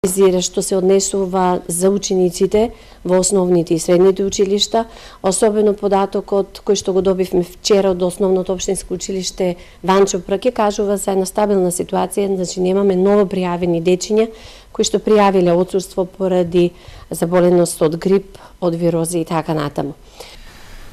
што се однесува за учениците во основните и средните училишта, особено податокот кој што го добивме вчера од Основното општинско училиште Ванчо Прке кажува за една стабилна ситуација, значи немаме ново пријавени дечиња кои што пријавиле отсуство поради заболеност од грип, од вирози и така натаму.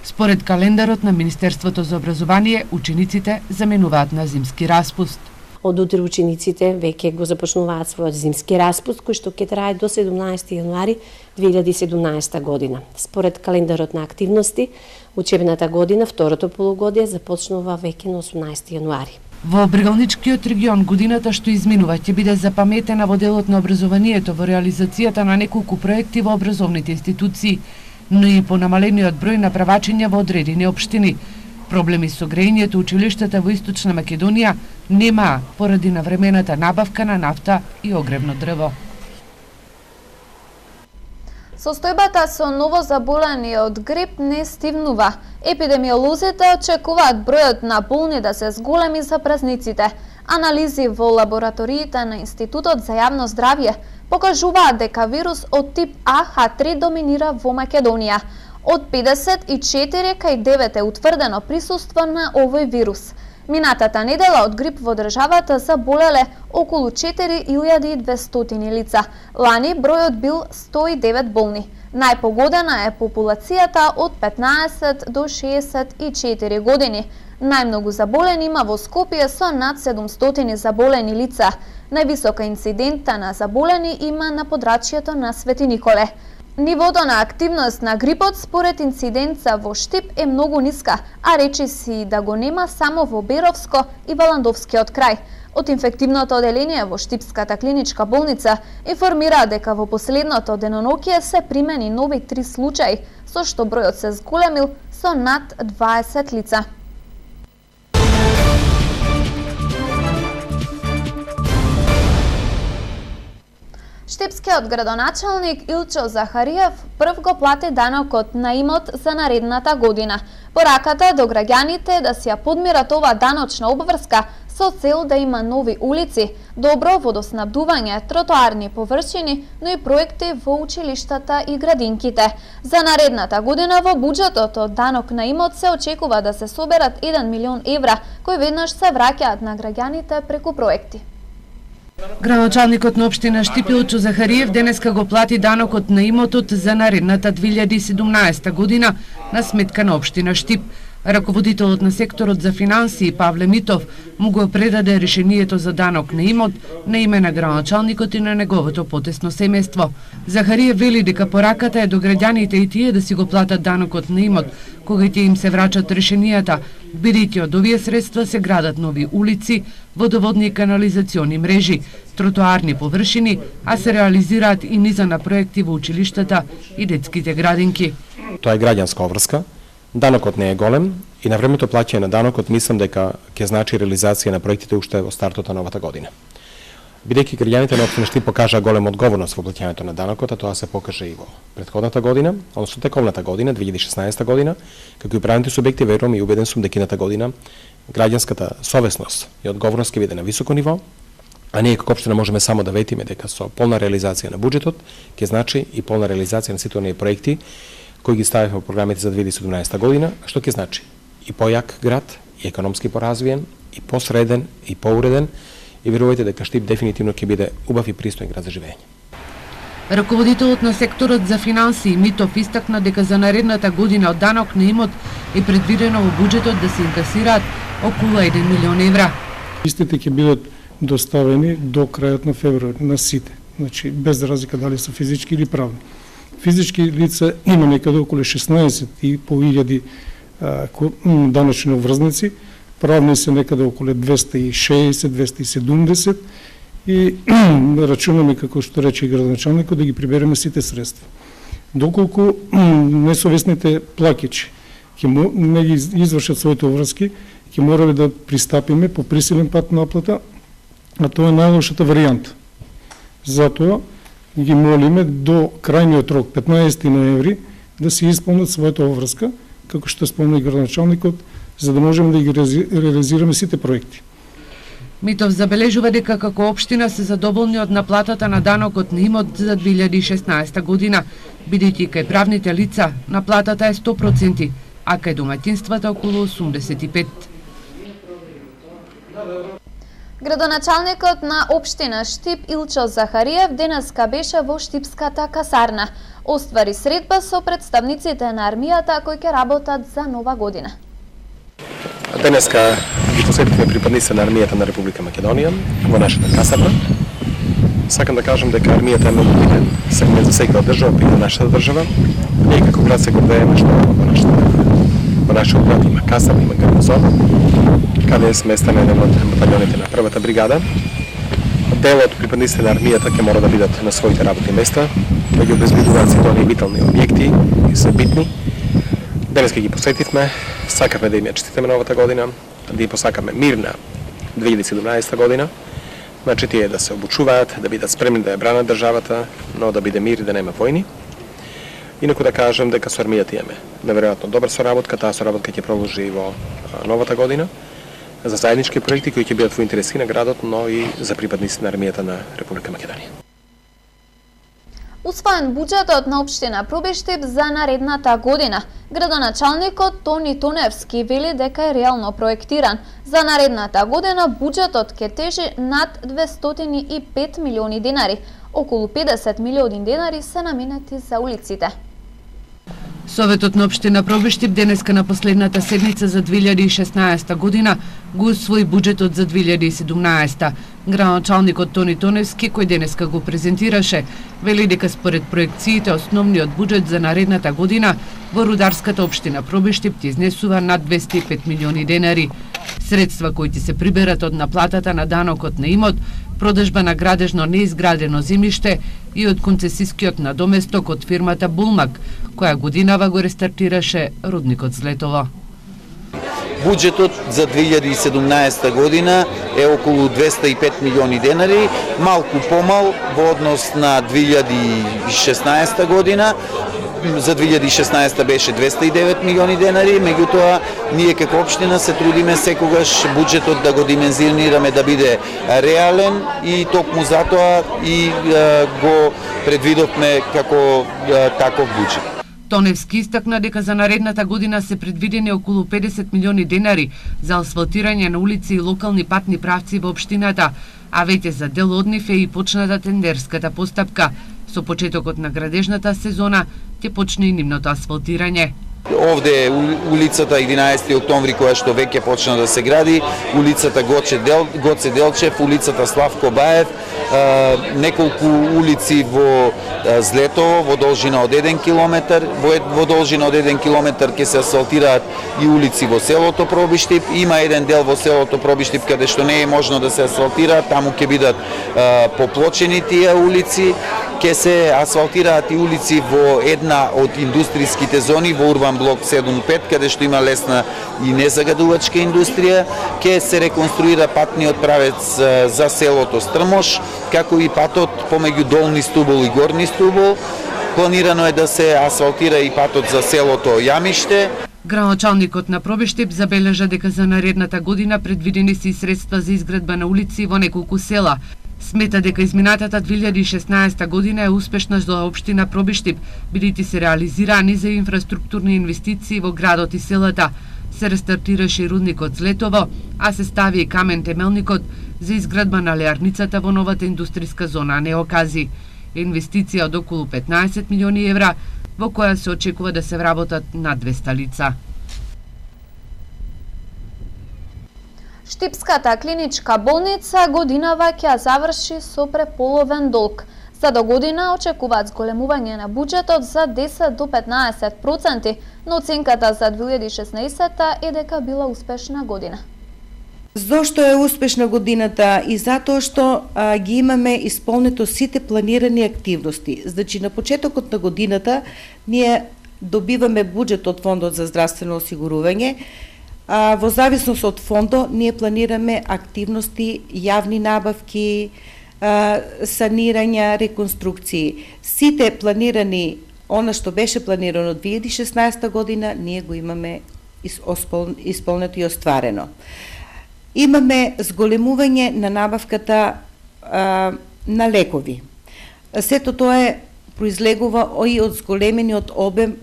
Според календарот на Министерството за образование, учениците заменуваат на зимски распуст. Од утре учениците веќе го започнуваат својот зимски распуст, кој што ќе трае до 17 јануари 2017 година. Според календарот на активности, учебната година, второто полугодие, започнува веќе на 18 јануари. Во Брегалничкиот регион годината што изминува ќе биде запаметена во делот на образованието во реализацијата на неколку проекти во образовните институции, но и по намалениот број на правачиња во одредени општини. Проблеми со грејењето училиштата во Источна Македонија немаа поради навремената набавка на нафта и огревно дрво. Состојбата со ново заболени од грип не стивнува. Епидемиолозите очекуваат бројот на болни да се зголеми за празниците. Анализи во лабораториите на Институтот за јавно здравје покажуваат дека вирус од тип АH3 доминира во Македонија. Од 54 кај 9 е утврдено присуство на овој вирус. Минатата недела од грип во државата заболеле околу 4200 лица. Лани бројот бил 109 болни. Најпогодена е популацијата од 15 до 64 години. Најмногу заболени има во Скопје со над 700 заболени лица. Највисока инцидента на заболени има на подрачјето на Свети Николе. Нивото на активност на грипот според инциденца во Штип е многу ниска, а речи си да го нема само во Беровско и Валандовскиот крај. Од инфективното оделение во Штипската клиничка болница информира дека во последното деноноќие се примени нови 3 случаи, со што бројот се зголемил со над 20 лица. Штипскиот градоначалник Илчо Захариев прв го плати данокот на имот за наредната година. Пораката до граѓаните да си ја подмират ова даночна обврска со цел да има нови улици, добро водоснабдување, тротоарни површини, но и проекти во училиштата и градинките. За наредната година во буџетот од данок на имот се очекува да се соберат 1 милион евра, кои веднаш се враќаат на граѓаните преку проекти. Градоначалникот на општина Штип Илчо Захариев денеска го плати данокот на имотот за наредната 2017 година на сметка на општина Штип. Раководителот на секторот за финансии Павле Митов му го предаде решението за данок на имот на име на градоначалникот и на неговото потесно семејство. Захариев вели дека пораката е до граѓаните и тие да си го платат данокот на имот, кога ќе им се врачат решенијата, бидејќи од овие средства се градат нови улици, водоводни и канализациони мрежи, тротоарни површини, а се реализираат и низа на проекти во училиштата и детските градинки. Тоа е граѓанска обврска. Данокот не е голем и на времето плаќање на данокот мислам дека ќе значи реализација на проектите уште во стартот на новата година. Бидејќи граѓаните на општина Штип покажаа голема одговорност во плаќањето на данокот, а тоа се покаже и во претходната година, односно тековната година, 2016 година, како и правните субјекти, верувам и убеден сум дека едната година граѓанската совесност и одговорност ќе биде на високо ниво, а ние како општина можеме само да ветиме дека со полна реализација на буџетот ќе значи и полна реализација на сите оние проекти кои ги ставивме во програмите за 2017 година, што ќе значи и појак град, и економски поразвиен, и посреден, и поуреден, и верувајте дека Штип дефинитивно ќе биде убав и пристоен град за живење. Раководителот на секторот за финансии Митов истакна дека за наредната година од данок на имот е предвидено во буџетот да се инкасираат околу 1 милион евра. Истите ќе бидат доставени до крајот на февруари на сите, значи без разлика дали се физички или правни. Физички лица има некаде околу 16.500 даночни обврзници, правни се некаде околу 260-270 и рачунаме, како што рече и градоначалникот, да ги прибереме сите средства. Доколку несовесните плакичи не ги извршат своите обврски, ќе мораме да пристапиме по присилен пат наплата, а тоа е најлошата варијанта. Затоа ги молиме до крајниот рок, 15 ноември, да се исполнат својата обврска, како што спомна и градоначалникот, за да можеме да ги реализираме сите проекти. Митов забележува дека како општина се задоволни од наплатата на данокот на имот за 2016 година, бидејќи кај правните лица наплатата е 100%, а кај домаќинствата околу 85%. Градоначалникот на општина Штип Илчо Захариев денеска беше во Штипската касарна. Оствари средба со представниците на армијата кои ќе работат за нова година. Денеска ги посетивме припадници на армијата на Република Македонија во нашата касарна. Сакам да кажам дека армијата е многу битен сегмент за секоја држава, и нашата држава. Ние како град се гордееме што во нашиот град има касарна, има гарнизон, каде е сместен еден од батальоните на првата бригада. Дел од припадниците на армијата ќе мора да бидат на своите работни места, да ги обезбедуваат сите оние витални објекти и се битни. Денеска ги посетивме, сакавме да им ја честитаме новата година, да им посакаме мирна 2017 година. Значи тие да се обучуваат, да бидат спремни да ја бранат државата, но да биде мир и да нема војни. Инаку да кажам дека со армијата имаме неверојатно добра соработка, таа соработка ќе продолжи и во новата година за заеднички проекти кои ќе бидат во интереси на градот, но и за припадници на армијата на Република Македонија. Усвоен буџетот на општина Пробиштип за наредната година. Градоначалникот Тони Тоневски вели дека е реално проектиран. За наредната година буџетот ќе тежи над 205 милиони денари. Околу 50 милиони денари се наменети за улиците. Советот на општина Пробиштип денеска на последната седница за 2016 година го усвои буџетот за 2017. Градоначалникот Тони Тоневски, кој денеска го презентираше, вели дека според проекциите основниот буџет за наредната година во рударската општина Пробиштип ќе изнесува над 205 милиони денари. Средства кои ќе се приберат од наплатата на данокот на имот, продажба на градежно неизградено земјиште и од концесискиот надоместок од фирмата Булмак, која годинава го рестартираше рудникот Злетово. Буџетот за 2017 година е околу 205 милиони денари, малку помал во однос на 2016 година. За 2016 беше 209 милиони денари, меѓутоа ние како општина се трудиме секогаш буџетот да го димензионираме да биде реален и токму затоа и го предвидовме како таков буџет. Тоневски истакна дека за наредната година се предвидени околу 50 милиони денари за асфалтирање на улици и локални патни правци во општината, а веќе за дел од нив е и почната тендерската постапка. Со почетокот на градежната сезона ќе почне и нивното асфалтирање. Овде е улицата 11 октомври која што веќе почна да се гради, улицата Гоце Делчев, улицата Славко Баев, неколку улици во Злетово во должина од 1 километар, во должина од 1 километар ќе се асфалтираат и улици во селото Пробиштип. Има еден дел во селото Пробиштип каде што не е можно да се асфалтираат, таму ќе бидат поплочени тие улици. Ќе се асфалтираат и улици во една од индустријските зони во Урбан блок 7-5, каде што има лесна и незагадувачка индустрија. Ќе се реконструира патниот правец за селото Стрмош, како и патот помеѓу Долни Стубол и Горни Стубол. Планирано е да се асфалтира и патот за селото Јамиште. Градоначалникот на Пробиштип забележа дека за наредната година предвидени се и средства за изградба на улици во неколку села. Смета дека изминатата 2016 година е успешна за општина Пробиштип, бидејќи се реализираа низ инфраструктурни инвестиции во градот и селата. Се рестартираше и рудникот Злетово, а се стави и камен темелникот за изградба на леарницата во новата индустријска зона Неокази. Инвестиција од околу 15 милиони евра, во која се очекува да се вработат над 200 лица. Штипската клиничка болница годинава ќе заврши со преполовен долг. За до година очекуваат зголемување на буџетот за 10 до 15%, но оценката за 2016 е дека била успешна година. Зошто е успешна годината? И затоа што ги имаме исполнето сите планирани активности. Значи на почетокот на годината ние добиваме буџет од Фондот за здравствено осигурување. Во зависност од фондо ние планираме активности, јавни набавки, санирања, реконструкции. Сите планирани, она што беше планирано 2016 година, ние го имаме исполнето и остварено. Имаме зголемување на набавката на лекови. Сето тоа произлегува и од зголемениот обем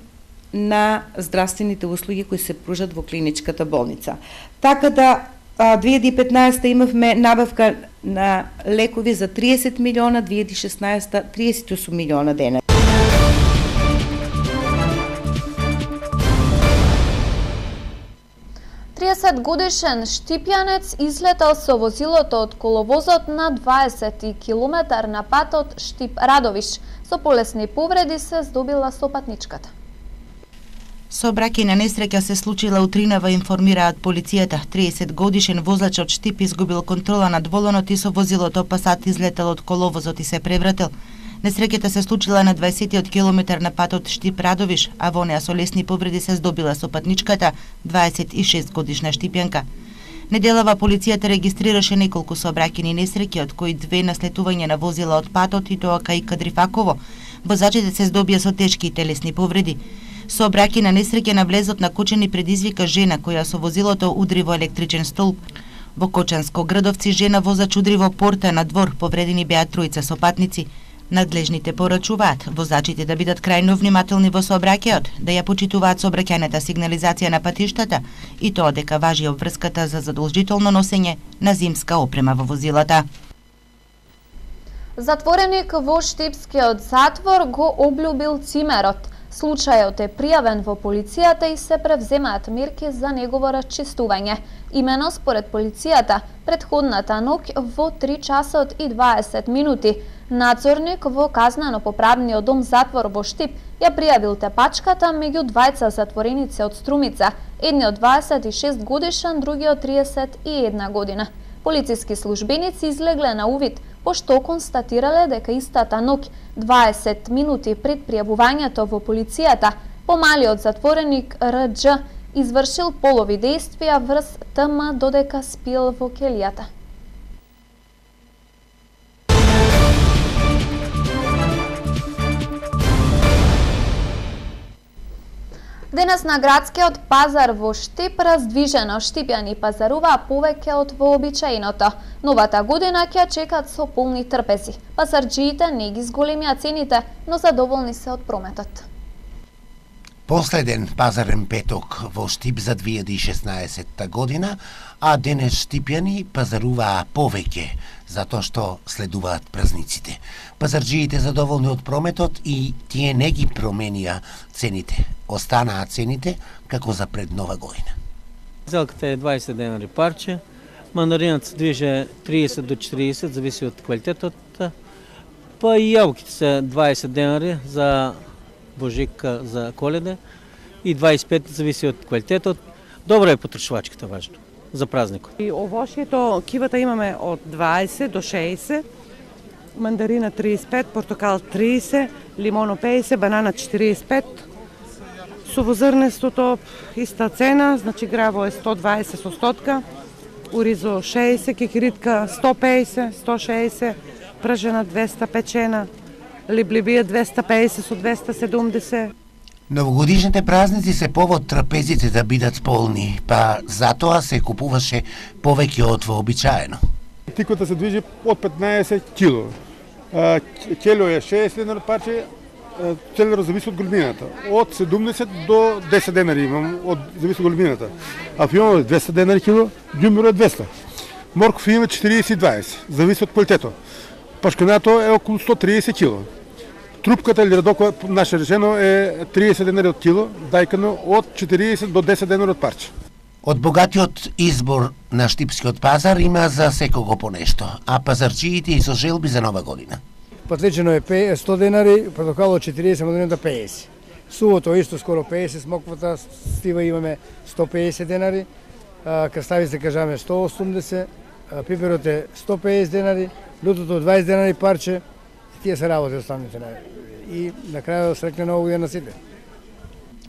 на здравствените услуги кои се пружат во клиничката болница. Така да 2015 имавме набавка на лекови за 30 милиона, 2016 38 милиона денари. Годишен штипјанец излетал со возилото од коловозот на 20 километар на патот Штип-Радовиш. Со полесни повреди се здобила сопатничката. Сообраќајна несреќа се случила утринава, информираат полицијата. 30 годишен возач од Штип изгубил контрола над воланот и со возилото Пасат излетел од коловозот и се превратил. Несреќата се случила на 20 километар на патот Штип-Радовиш, а во неа со лесни повреди се здобила сопатничката, 26 годишна штипјанка. Неделава полицијата регистрираше неколку сообраќајни несреќи, од кои 2 наслетување на возила од патот и тоа кај Кадрифаково. Возачите се здобија со тешки и телесни повреди. Сообраќајна несреќа на влезот на Кочани предизвика жена која со возилото удри во електричен столб. Во Кочанско Градовци жена возач удри во порта на двор, повредени беа тројца сопатници. Надлежните порачуваат возачите да бидат крајно внимателни во сообраќајот, да ја почитуваат сообраќајната сигнализација на патиштата и тоа дека важи обврската за задолжително носење на зимска опрема во возилата. Затвореник во Штипскиот затвор го облюбил цимерот. Случајот е пријавен во полицијата и се превземаат мерки за негово расчистување. Имено според полицијата, претходната ноќ во 3 часот и 20 минути, надзорник во казнено-поправниот дом затвор во Штип ја пријавил тепачката меѓу двајца затвореници од Струмица, едниот 26 годишен, другиот 31 година. Полициски службеници излегле на увид, пошто констатирале дека истата ноќ, 20 минути пред пријавувањето во полицијата, помалиот затвореник РД извршил полови дејствија врз ТМ додека спил во келијата. Денес на градскиот пазар во Штип раздвижено штипјани пазаруваа повеќе од вообичаеното. Новата година ќе чекат со полни трпези. Пазарџиите не ги зголемија цените, но задоволни се од прометот. Последен пазарен петок во Штип за 2016 година, а денес штипјани пазаруваа повеќе, затоа што следуваат празниците. Пазарџиите задоволни од прометот и тие не ги променија цените. Останаа цените како за пред нова година. Зелката е 20 денари парче, мандарината се движе 30 до 40, зависи од квалитетот, па и јаболките се 20 денари за Божика, за Коледа и 25 зависи од квалитетот. Добра е потрошувачката, важно, за празникот. И овошјето, кивата имаме од 20 до 60, мандарина 35, портокал 30, лимоно 50, банана 45, сувозрнестото иста цена, значи граво е 120 со стотка, уризо 60, кикиритка 150, 160, пражена 200, печена, либлибија 250 со 270. Новогодишните празници се повод трапезите да бидат полни, па затоа се купуваше повеќе од вообичаено. Тикота се движи од 15 кило. Кело е 60 денари парче, целеро зависи од големината. Од 70 до 10 денари имам, зависи од големината. А филмот е 200 денари кило, ѓумбиро е 200. Морков има 40-20, зависи од квалитето. Пашканато е околу 130 кило. Трупката или радоко, наше речено, е 30 денари од кило, дајкано од 40 до 10 денари од парче. Од богатиот избор на Штипскиот пазар има за секого по нешто, а пазарчиите и со желби за нова година. Патличено е 100 денари, портокало 40, мандарината 50. Сувото исто скоро 50, смоквата стива имаме 150 денари, краставиците кажаме 180, пиперот е 150 денари, лутото 20 денари парче, тие се работи останните. И на крајот срекне нова година на сите.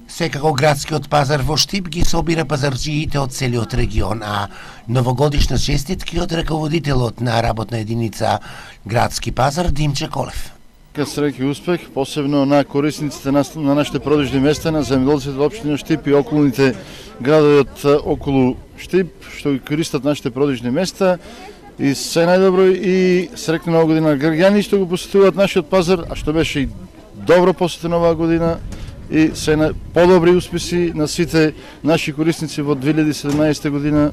Секако градскиот пазар во Штип ги собира пазарчиите од целиот регион, а новогодишна честитки од раководителот на работна единица Градски пазар Димче Колев. Среќа и успех, посебно на корисниците на нашите продажни места, на земјоделците од општина Штип и околните градови од околу Штип, што ги користат нашите продажни места и се најдобро и среќна нова година на граѓани што го посетуваат нашиот пазар, а што беше и добро посетено оваа година и се на подобри успеси на сите наши корисници во 2017 година.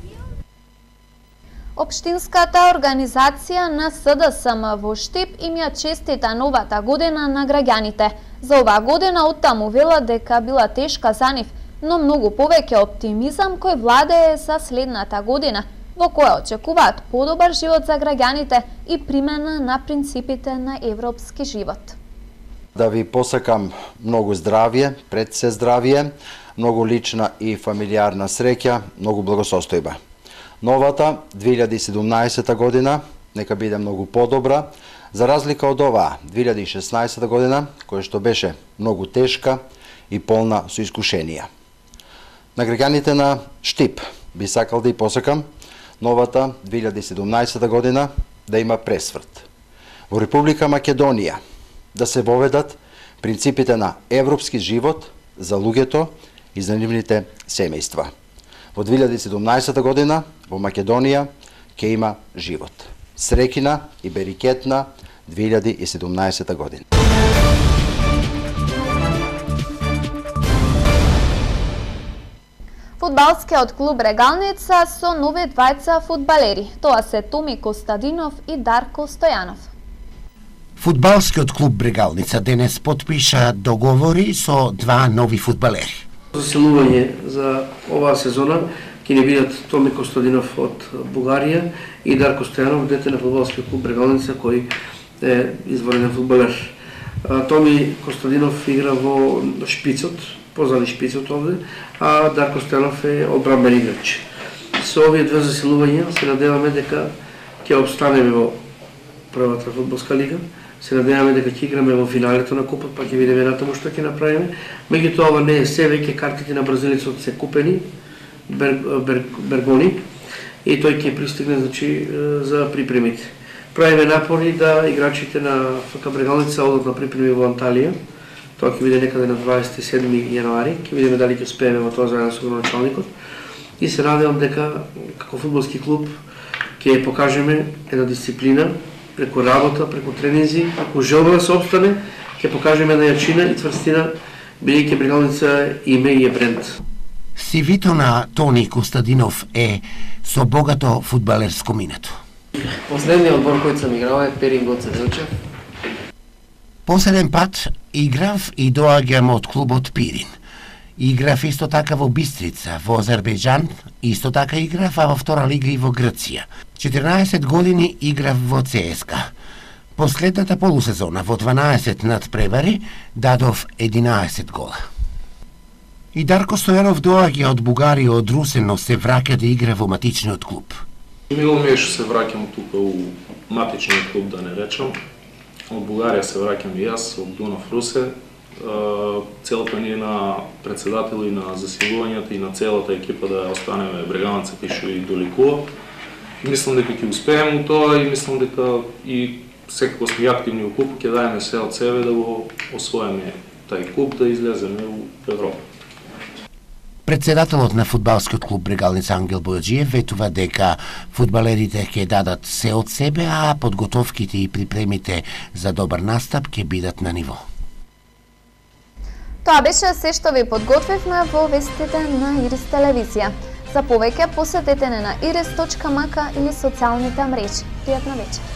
Општинската организација на СДСМ во Штип им ја честита новата година на граѓаните. За оваа година оттаму вела дека била тешка за нив, но многу повеќе оптимизам кој владее за следната година, во која очекуваат подобар живот за граѓаните и примена на принципите на европски живот. Да ви посакам многу здравје, пред се здравје, многу лична и фамилиарна среќа, многу благосостојба. Новата 2017 година нека биде многу подобра, за разлика од оваа 2016 година, која што беше многу тешка и полна со искушенија. На граѓаните на Штип би сакал да и посакам новата 2017 година да има пресврт. Во Република Македонија да се воведат принципите на европски живот за луѓето и за нивните семејства. Во 2017 година во Македонија ќе има живот. Среќна и берикетна 2017 година. Фудбалскиот клуб Регалница со нови двајца фудбалери. Тоа се Томи Костадинов и Дарко Стојанов. Фудбалскиот клуб Брегалница денес потпиша договори со два нови фудбалери. Засилување за оваа сезона ќе ни бидат Томи Костадинов од Бугарија и Дарко Стојанов, дете на фудбалскиот клуб Брегалница, кој е изворен фудбалер. Томи Костадинов игра во шпицот, позади шпицот овде, а Дарко Стојанов е одбранбен играч. Со овие две засилувања се надеваме дека ќе обстанеме во првата фудбалска лига. Се надеваме дека ќе играме во финалето на купот, па ќе видиме натаму што ќе направиме. Меѓутоа ова не е се, веќе картите на бразилецот се купени, Бергони, и тој ќе пристигне, значи, за припремите. Правиме напори да играчите на ФК Брегалница одат на припреми во Анталија. Тоа ќе биде некаде на 27 јануари. Ќе видиме дали ќе успееме во тоа заедно со градоначалникот. И се надевам дека како фудбалски клуб ќе покажеме една дисциплина, преку работа, преку тренинзи, преку желба да се обстане, ќе покажеме една јачина и тврстина, бидејќи Брегалница име и е бренд. Сивито на Тони Костадинов е со богато фудбалерско минато. Последниот одбор кој сам играл е Перин Гоце Делчев. Последен пат играв и доаѓам од клубот Пирин. Играв исто така во Бистрица, во Азербејџан, исто така играв во втора лига и во Грција. 14 години играв во ЦСКА. Последната полусезона во 12 надпревари дадов 11 гола. И Дарко Стојанов доаѓа од Бугарија, од Русе, но се враќа да игра во матичниот клуб. Мило ми е што се враќам тука у матичниот клуб, да не речам. Од Бугарија се враќам и јас, од Дунав Русе. Целата ни на председател и на засилувањата и на целата екипа да останеме Брегалница пише и доликува. Мислам дека ќе успееме у тоа и мислам дека и секако сме активни у клуб, ќе даеме се од себе да го освоиме тај клуб, да излеземе у Европа. Председателот на фудбалскиот клуб Брегалница Ангел Бојаджиев ветува дека фудбалерите ќе дадат се од себе, а подготовките и припремите за добар настап ќе бидат на ниво. Тоа беше се што ви подготвивме во вестите на Ирис телевизија. За повеќе посетете на iris.mk или социјалните мрежи. Пријатна вечер.